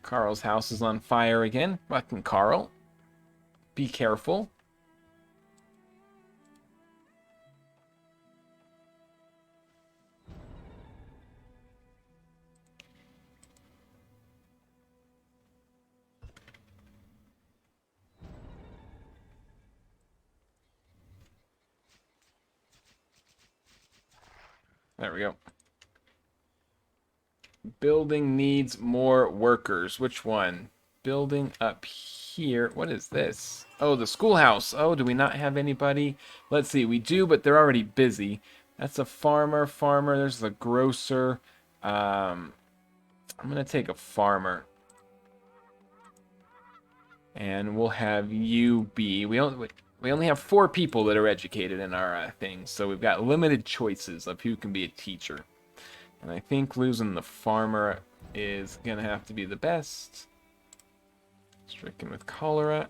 Carl's house is on fire again. Fucking Carl. Be careful. There we go. Building needs more workers. Which one? Building up here. What is this? Oh, the schoolhouse. Oh, do we not have anybody? Let's see. We do, but they're already busy. That's a farmer. There's the grocer. I'm going to take a farmer. And we'll have you be... We only have 4 people that are educated in our thing, so we've got limited choices of who can be a teacher. And I think losing the farmer is going to have to be the best. Stricken with cholera.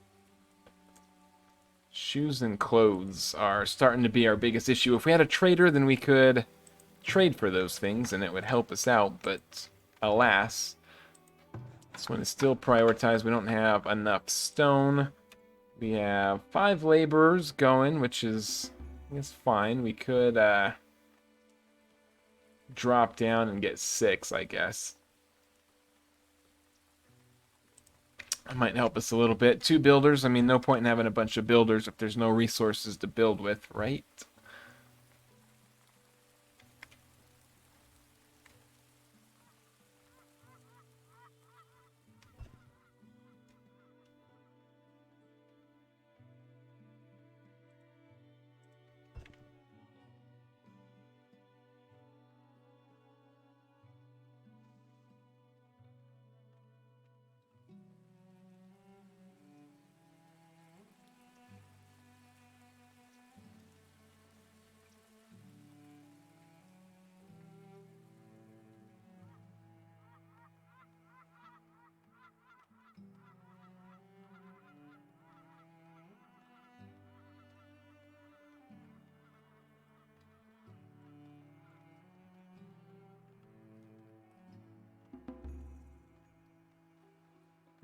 Shoes and clothes are starting to be our biggest issue. If we had a trader, then we could trade for those things, and it would help us out. But alas, this one is still prioritized. We don't have enough stone. We have 5 laborers going, which is, I guess, fine. We could drop down and get 6, I guess. That might help us a little bit. 2 builders. I mean, no point in having a bunch of builders if there's no resources to build with, right?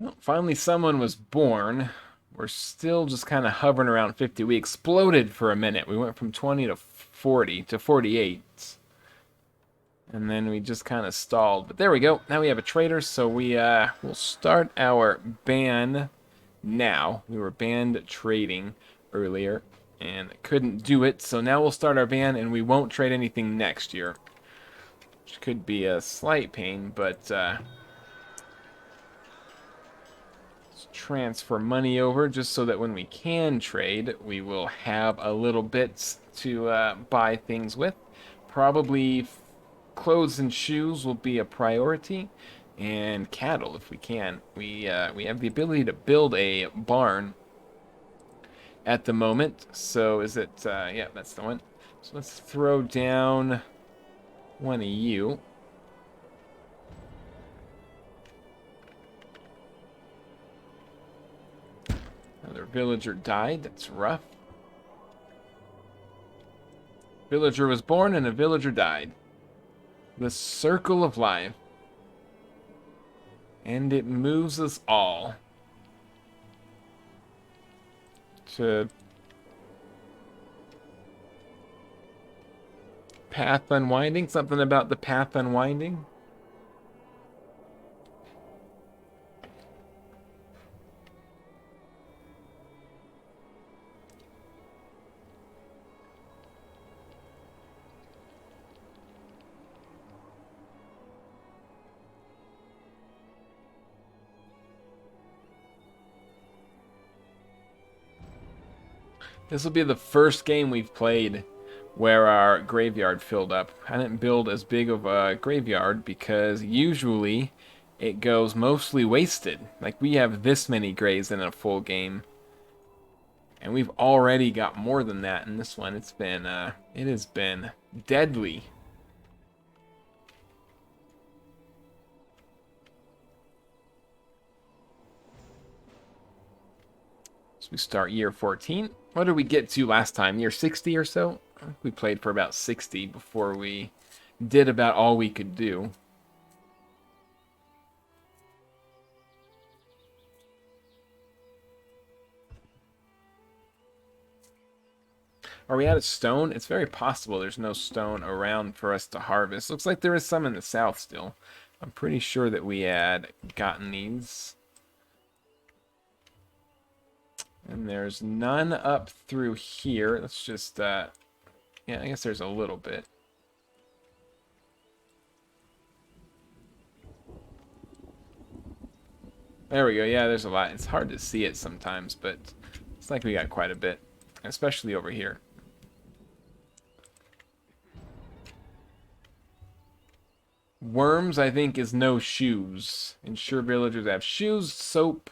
Well, finally someone was born. We're still just kind of hovering around 50. We exploded for a minute. We went from 20 to 40 to 48. And then we just kind of stalled. But there we go. Now we have a trader, so we'll start our ban now. We were banned trading earlier and couldn't do it. So now we'll start our ban and we won't trade anything next year. Which could be a slight pain, but transfer money over just so that when we can trade, we will have a little bit to buy things with. Probably clothes and shoes will be a priority, and cattle if we can. We have the ability to build a barn at the moment. So is it? Yeah, that's the one. So let's throw down one of you. Another villager died. That's rough. Villager was born and a villager died. The circle of life. And it moves us all to path unwinding. Something about the path unwinding. This will be the first game we've played where our graveyard filled up. I didn't build as big of a graveyard because usually it goes mostly wasted. Like, we have this many graves in a full game. And we've already got more than that in this one. It has been deadly. So we start year 14. What did we get to last time? Year 60 or so? I think we played for about 60 before we did about all we could do. Are we out of stone? It's very possible there's no stone around for us to harvest. Looks like there is some in the south still. I'm pretty sure that we had gotten these. And there's none up through here. Let's just, yeah, I guess there's a little bit. There we go. Yeah, there's a lot. It's hard to see it sometimes, but it's like we got quite a bit, especially over here. Worms, I think, is no shoes. Ensure villagers have shoes, soap,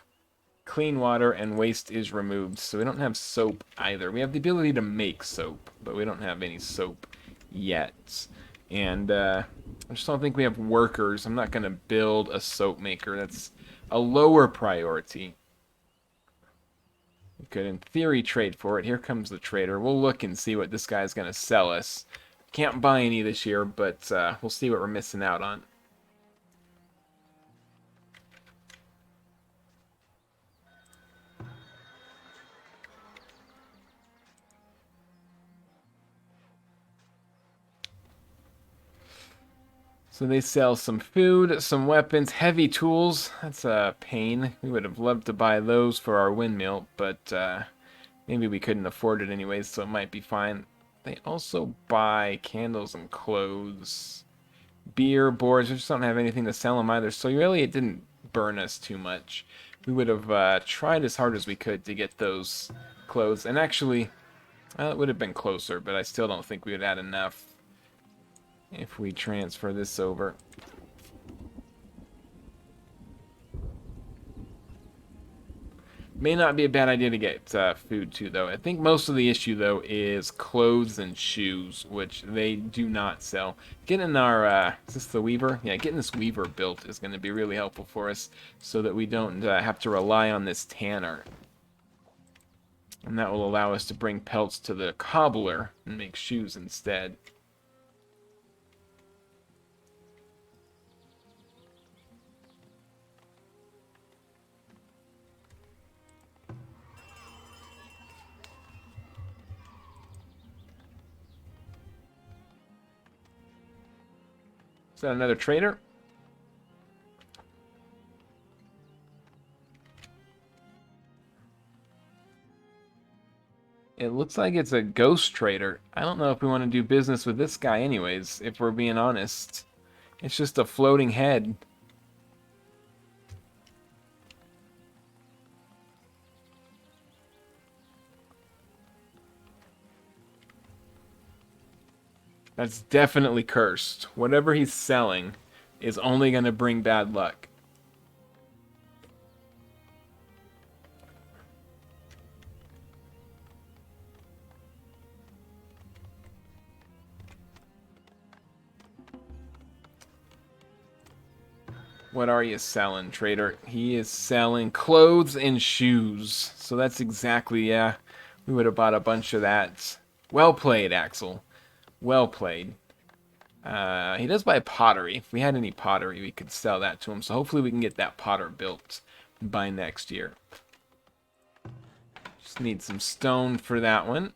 clean water, and waste is removed. So we don't have soap either. We have the ability to make soap, but we don't have any soap yet. And I just don't think we have workers. I'm not going to build a soap maker. That's a lower priority. We could, in theory, trade for it. Here comes the trader. We'll look and see what this guy's going to sell us. Can't buy any this year, but we'll see what we're missing out on. So they sell some food, some weapons, heavy tools. That's a pain. We would have loved to buy those for our windmill, but maybe we couldn't afford it anyways, so it might be fine. They also buy candles and clothes. Beer, boards. We just don't have anything to sell them either, so really it didn't burn us too much. We would have tried as hard as we could to get those clothes. And actually, well, it would have been closer, but I still don't think we would have had enough if we transfer this over. May not be a bad idea to get food too, though. I think most of the issue, though, is clothes and shoes, which they do not sell. Getting our, is this the weaver? Yeah, getting this weaver built is going to be really helpful for us so that we don't have to rely on this tanner. And that will allow us to bring pelts to the cobbler and make shoes instead. Is that another trader? It looks like it's a ghost trader. I don't know if we want to do business with this guy anyways, if we're being honest. It's just a floating head. That's definitely cursed. Whatever he's selling is only going to bring bad luck. What are you selling, trader? He is selling clothes and shoes. So that's exactly, yeah. We would have bought a bunch of that. Well played, Axel. Well played. He does buy pottery. If we had any pottery, we could sell that to him. So hopefully we can get that potter built by next year. Just need some stone for that one.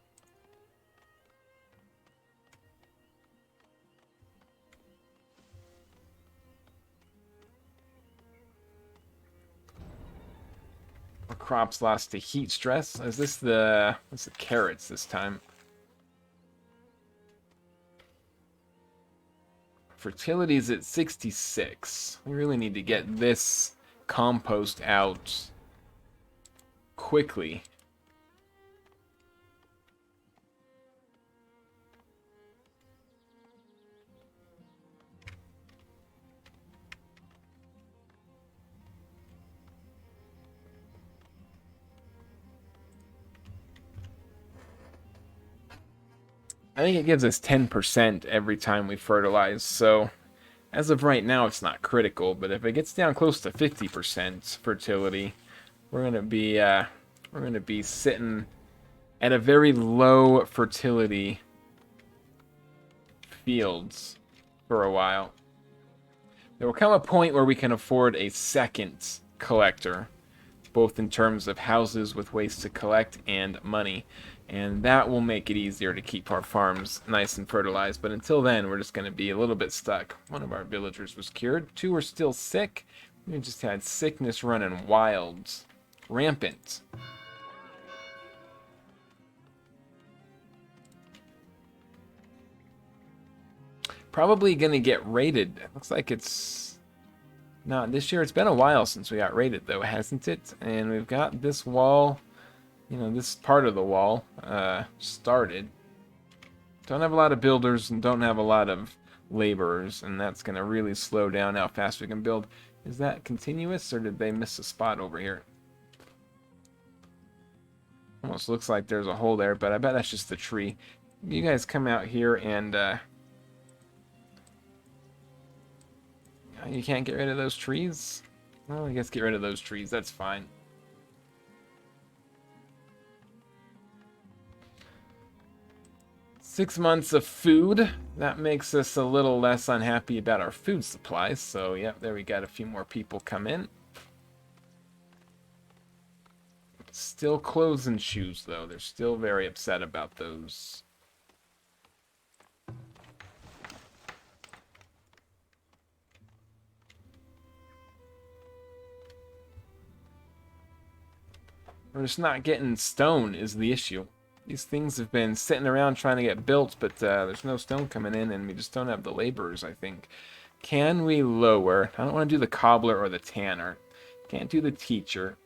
Our crops lost to heat stress. Is this the... what's the carrots this time? Fertility's at 66. We really need to get this compost out quickly. I think it gives us 10% every time we fertilize, so as of right now it's not critical, but if it gets down close to 50% fertility, we're gonna be sitting at a very low fertility fields for a while. There will come a point where we can afford a second collector, both in terms of houses with waste to collect and money. And that will make it easier to keep our farms nice and fertilized. But until then, we're just going to be a little bit stuck. One of our villagers was cured. 2 are still sick. We just had sickness running wild. Rampant. Probably going to get raided. It looks like it's not this year. It's been a while since we got raided, though, hasn't it? And we've got this wall, this part of the wall started. Don't have a lot of builders and don't have a lot of laborers, and that's going to really slow down how fast we can build. Is that continuous, or did they miss a spot over here? Almost looks like there's a hole there, but I bet that's just the tree. You guys come out here and... you can't get rid of those trees? Well, I guess get rid of those trees. That's fine. Six months of food. That makes us a little less unhappy about our food supplies. So, yep, there we got a few more people come in. Still clothes and shoes, though. They're still very upset about those. We're just not getting stone is the issue. These things have been sitting around trying to get built, but there's no stone coming in, and we just don't have the laborers, I think. Can we lower? I don't want to do the cobbler or the tanner. Can't do the teacher.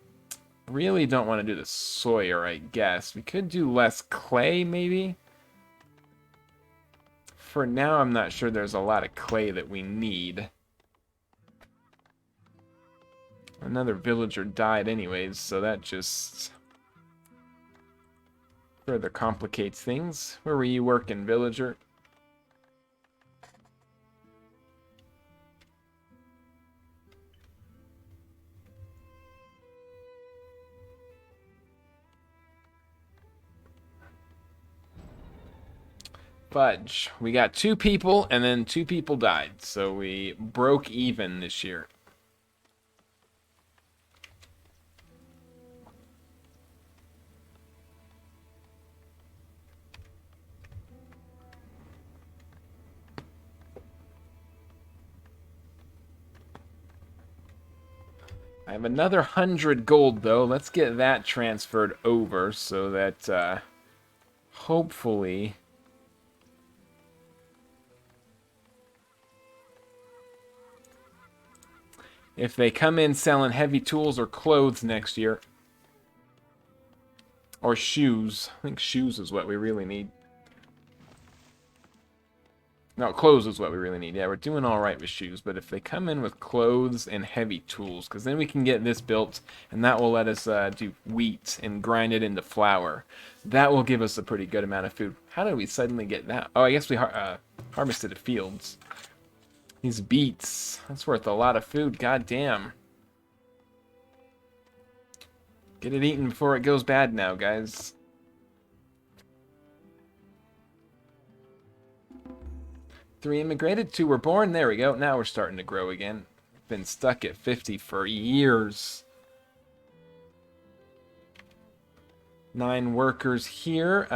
Really don't want to do the sawyer, I guess. We could do less clay, maybe? For now, I'm not sure there's a lot of clay that we need. Another villager died anyways, so that just further complicates things. Where were you working, villager? Fudge. We got 2 people, and then 2 people died, so we broke even this year. I have another 100 gold, though. Let's get that transferred over so that hopefully... if they come in selling heavy tools or clothes next year... or shoes. I think shoes is what we really need. No, clothes is what we really need. Yeah, we're doing all right with shoes, but if they come in with clothes and heavy tools, because then we can get this built, and that will let us do wheat and grind it into flour. That will give us a pretty good amount of food. How did we suddenly get that? Oh, I guess we harvested the fields. These beets, that's worth a lot of food. God damn. Get it eaten before it goes bad now, guys. 3 immigrated, 2 were born. There we go. Now we're starting to grow again. Been stuck at 50 for years. 9 workers here.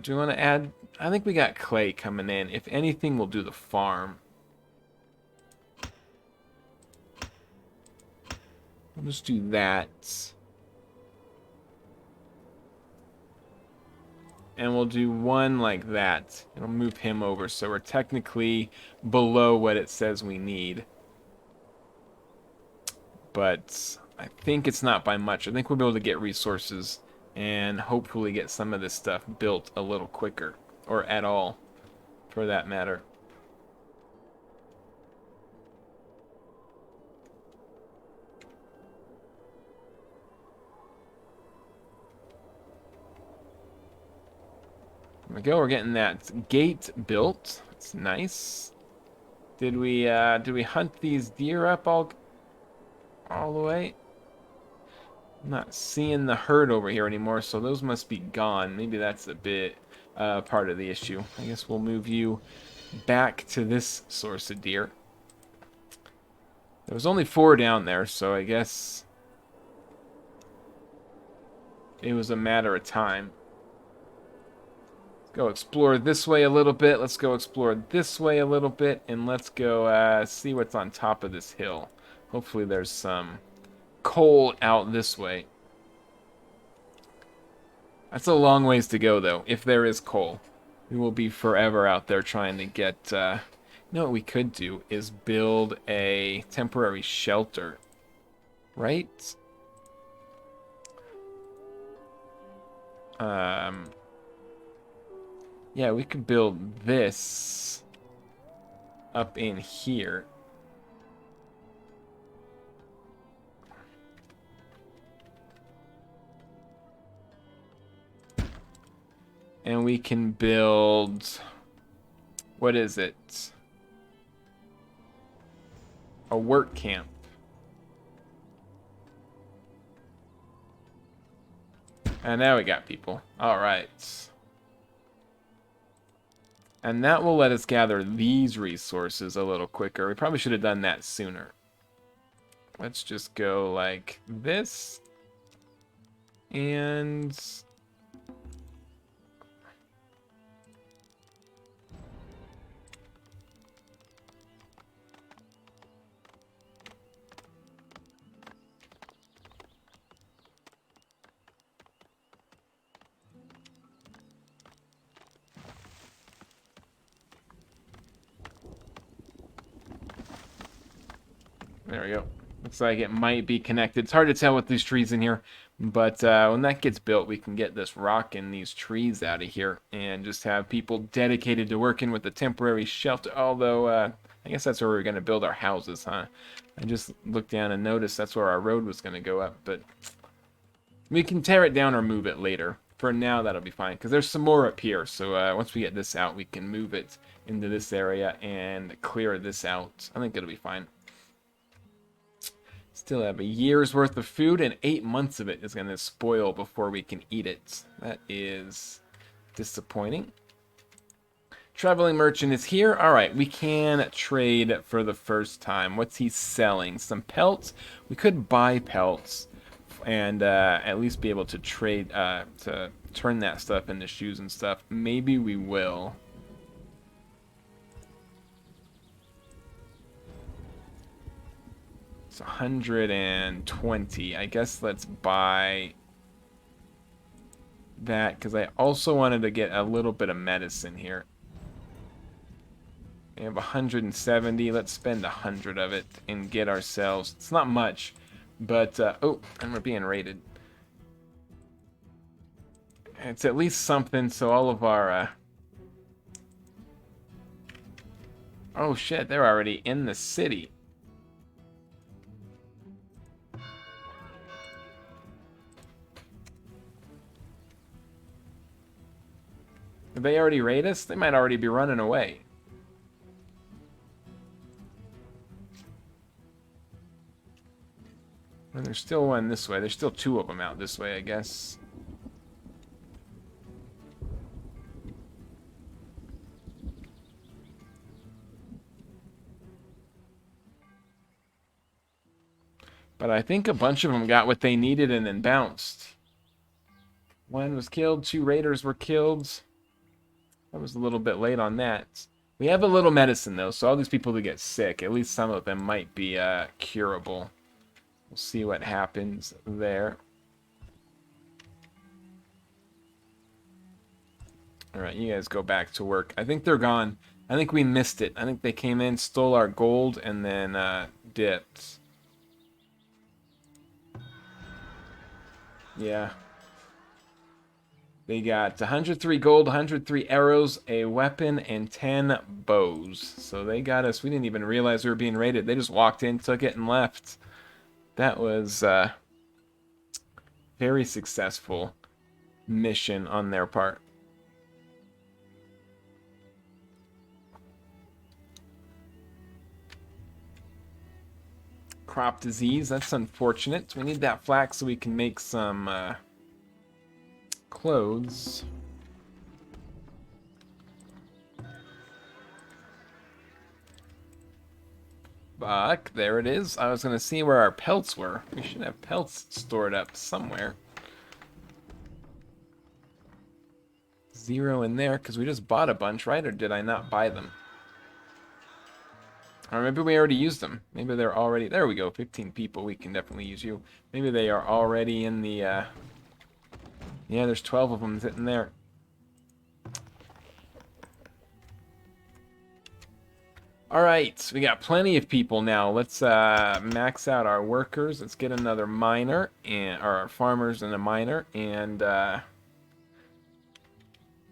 Do we want to add... I think we got clay coming in. If anything, we'll do the farm. We'll just do that. And we'll do 1 like that. It'll move him over, so we're technically below what it says we need. But I think it's not by much. I think we'll be able to get resources and hopefully get some of this stuff built a little quicker. Or at all, for that matter. There we go, we're getting that gate built. It's nice. Did we hunt these deer up all the way? I'm not seeing the herd over here anymore, so those must be gone. Maybe that's a bit part of the issue. I guess we'll move you back to this source of deer. There was only 4 down there, so I guess it was a matter of time. Go explore this way a little bit. Let's go explore this way a little bit. And let's go see what's on top of this hill. Hopefully there's some coal out this way. That's a long ways to go, though, if there is coal. We will be forever out there trying to get... you know what we could do is build a temporary shelter. Right? Yeah, we could build this up in here. And we can build... What is it? A work camp. And now we got people. Alright. And that will let us gather these resources a little quicker. We probably should have done that sooner. Let's just go like this. And... there we go. Looks like it might be connected. It's hard to tell with these trees in here. But when that gets built, we can get this rock and these trees out of here. And just have people dedicated to working with the temporary shelter. Although, I guess that's where we're going to build our houses, huh? I just looked down and noticed that's where our road was going to go up. But we can tear it down or move it later. For now, that'll be fine. Because there's some more up here. So once we get this out, we can move it into this area and clear this out. I think it'll be fine. Still have a year's worth of food, and 8 months of it is going to spoil before we can eat it. That is disappointing. Traveling merchant is here. All right, we can trade for the first time. What's he selling? Some pelts. We could buy pelts and at least be able to trade, to turn that stuff into shoes and stuff. Maybe we will. It's 120. I guess let's buy that because I also wanted to get a little bit of medicine here. We have 170. Let's spend 100 of it and get ourselves... It's not much, but... oh, and we're being raided. It's at least something, so all of our... Oh, shit, they're already in the city. Did they already raid us? They might already be running away. And there's still one this way. There's still 2 of them out this way, I guess. But I think a bunch of them got what they needed and then bounced. 1 was killed, 2 raiders were killed. I was a little bit late on that. We have a little medicine, though, so all these people that get sick, at least some of them might be curable. We'll see what happens there. Alright, you guys go back to work. I think they're gone. I think we missed it. I think they came in, stole our gold, and then dipped. Yeah. They got 103 gold, 103 arrows, a weapon, and 10 bows. So they got us. We didn't even realize we were being raided. They just walked in, took it, and left. That was very successful mission on their part. Crop disease. That's unfortunate. We need that flax so we can make some... clothes. Fuck, there it is. I was gonna see where our pelts were. We should have pelts stored up somewhere. 0 in there, because we just bought a bunch, right? Or did I not buy them? Or maybe we already used them. Maybe they're already... There we go, 15 people. We can definitely use you. Maybe they are already in the... Yeah, there's 12 of them sitting there. Alright, we got plenty of people now. Let's max out our workers. Let's get another miner, and or our farmers and a miner, and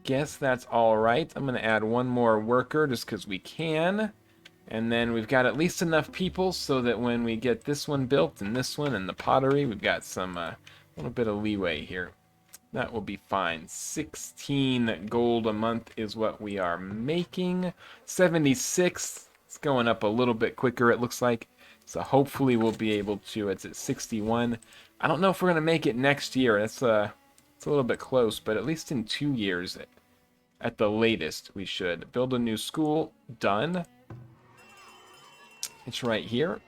guess that's alright. I'm going to add one more worker just because we can. And then we've got at least enough people so that when we get this one built and this one and the pottery, we've got some little bit of leeway here. That will be fine. 16 gold a month is what we are making. 76. It's going up a little bit quicker, it looks like. So hopefully we'll be able to. It's at 61. I don't know if we're going to make it next year. It's a little bit close, but at least in 2 years at the latest we should. Build a new school. Done. It's right here.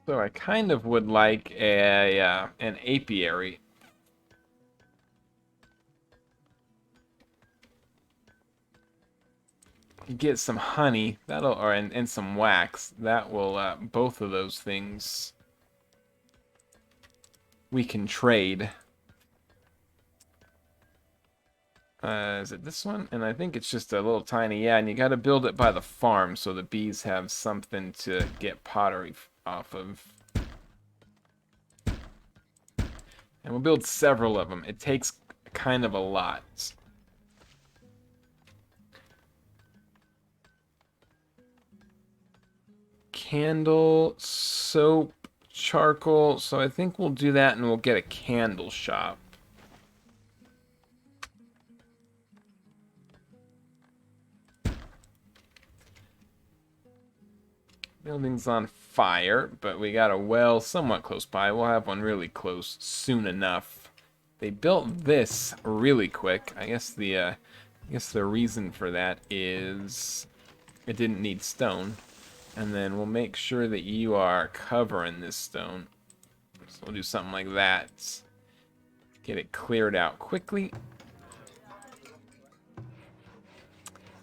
So I kind of would like an apiary. Get some honey, that'll, and some wax. That will, both of those things we can trade. Is it this one? And I think it's just a little tiny, yeah, and you gotta build it by the farm so the bees have something to get pottery off of. And we'll build several of them. It takes kind of a lot. Candle, soap, charcoal. So I think we'll do that and we'll get a candle shop. Building's on fire, but we got a well somewhat close by. We'll have one really close soon enough. They built this really quick. I guess the reason for that is it didn't need stone. And then we'll make sure that you are covering this stone. So we'll do something like that. Get it cleared out quickly.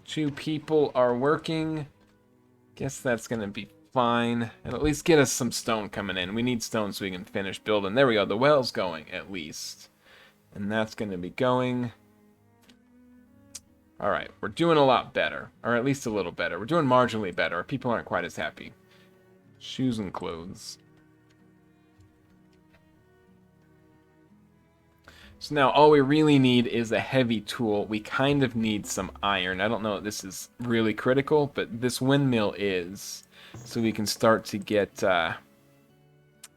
2 people are working. Guess that's going to be fine. And at least get us some stone coming in. We need stone so we can finish building. There we go. The well's going, at least. And that's going to be going. Alright, we're doing a lot better. Or at least a little better. We're doing marginally better. People aren't quite as happy. Shoes and clothes. So now all we really need is a heavy tool. We kind of need some iron. I don't know if this is really critical, but this windmill is. So we can start to get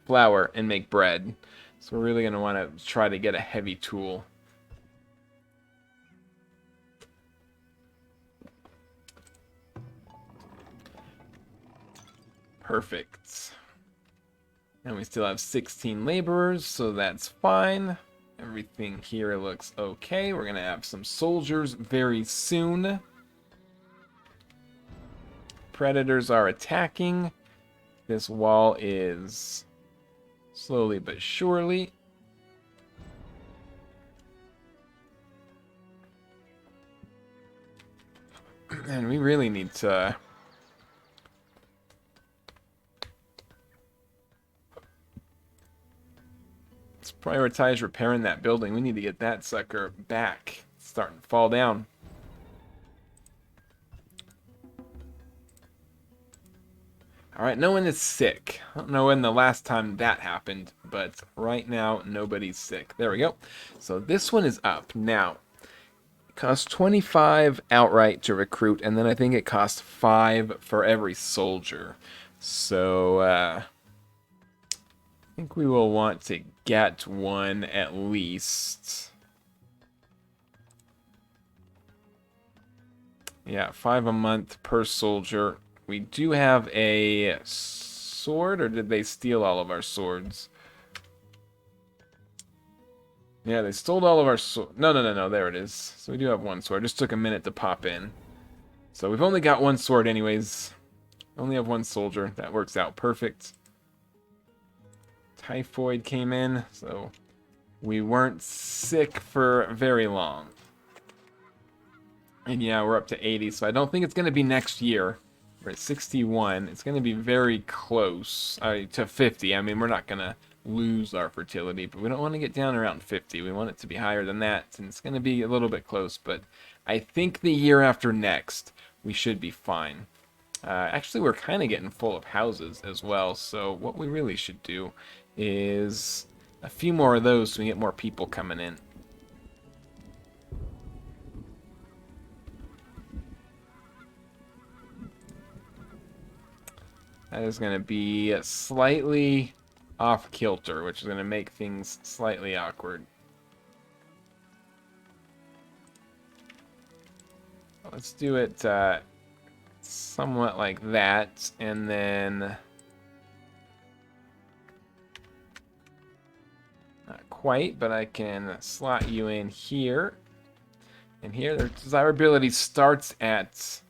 flour and make bread. So we're really going to want to try to get a heavy tool. Perfect. And we still have 16 laborers, so that's fine. Everything here looks okay. We're going to have some soldiers very soon. Predators are attacking. This wall is slowly but surely. And we really need to... Let's prioritize repairing that building. We need to get that sucker back. It's starting to fall down. Alright, no one is sick. I don't know when the last time that happened, but right now, nobody's sick. There we go. So this one is up. Now, it costs 25 outright to recruit, and then I think it costs 5 for every soldier. So, I think we will want to get one at least. Yeah, 5 a month per soldier. We do have a sword, or did they steal all of our swords? Yeah, they stole all of our sword. No, no, no, no. There it is. So we do have one sword. Just took a minute to pop in. So we've only got one sword anyways. Only have one soldier. That works out perfect. Typhoid came in, so we weren't sick for very long. And yeah, we're up to 80, so I don't think it's going to be next year. We're at 61. It's going to be very close to 50. I mean, we're not going to lose our fertility, but we don't want to get down around 50. We want it to be higher than that, and it's going to be a little bit close, but I think the year after next, we should be fine. Actually, we're kind of getting full of houses as well, so what we really should do is a few more of those so we get more people coming in. That is going to be slightly off kilter, which is going to make things slightly awkward. Let's do it somewhat like that, and then not quite, but I can slot you in here and here. Their desirability starts at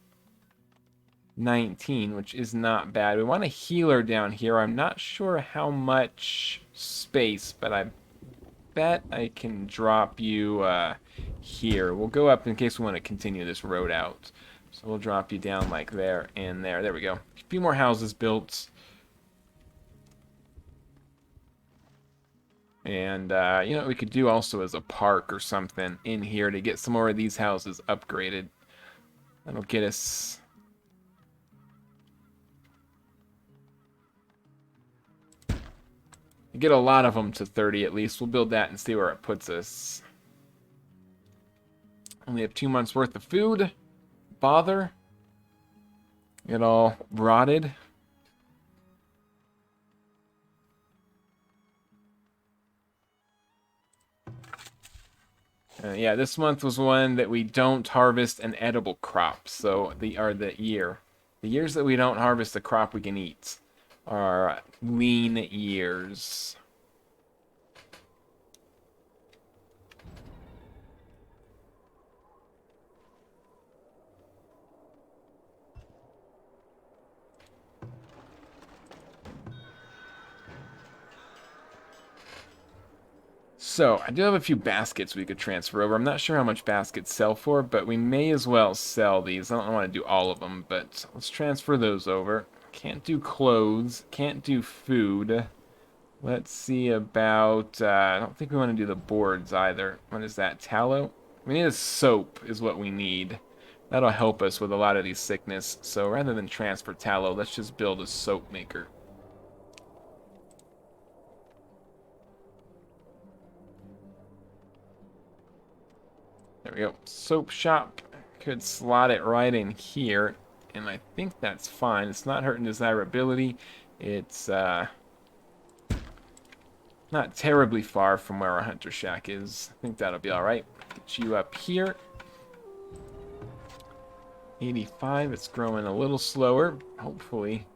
19, which is not bad. We want a healer down here. I'm not sure how much space, but I bet I can drop you here. We'll go up in case we want to continue this road out. So we'll drop you down like there and there. There we go. A few more houses built. And you know what we could do also as a park or something in here to get some more of these houses upgraded. That'll get us... get a lot of them to 30 at least. We'll build that and see where it puts us. Only have 2 months worth of food. Bother. Get all rotted. Yeah, this month was one that we don't harvest an edible crop. So the years that we don't harvest a crop we can eat are lean years. So, I do have a few baskets we could transfer over. I'm not sure how much baskets sell for, but we may as well sell these. I don't want to do all of them, but let's transfer those over. Can't do clothes. Can't do food. Let's see about... I don't think we want to do the boards either. What is that? Tallow? We need a soap is what we need. That'll help us with a lot of these sickness. So rather than transfer tallow, let's just build a soap maker. There we go. Soap shop. Could slot it right in here. And I think that's fine. It's not hurting desirability. It's not terribly far from where our hunter shack is. I think that'll be alright. Get you up here. 85. It's growing a little slower. Hopefully.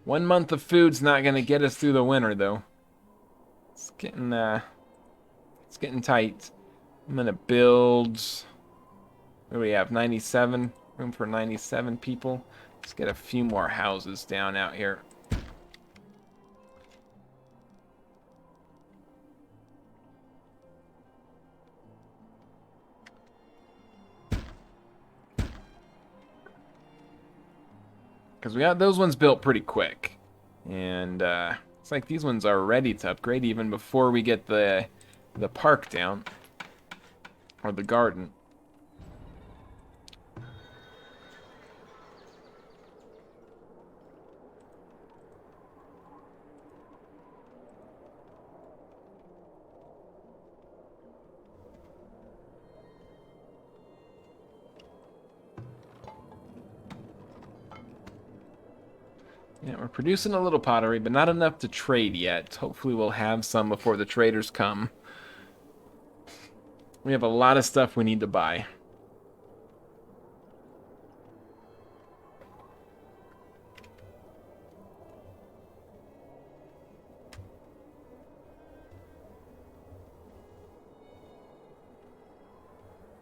One month of food's not going to get us through the winter, though. It's getting tight. I'm going to build... what do we have? 97? Room for 97 people. Let's get a few more houses down out here. Because we got those ones built pretty quick. And it's like these ones are ready to upgrade even before we get the park down. Or the garden. Yeah, we're producing a little pottery, but not enough to trade yet. Hopefully we'll have some before the traders come. We have a lot of stuff we need to buy.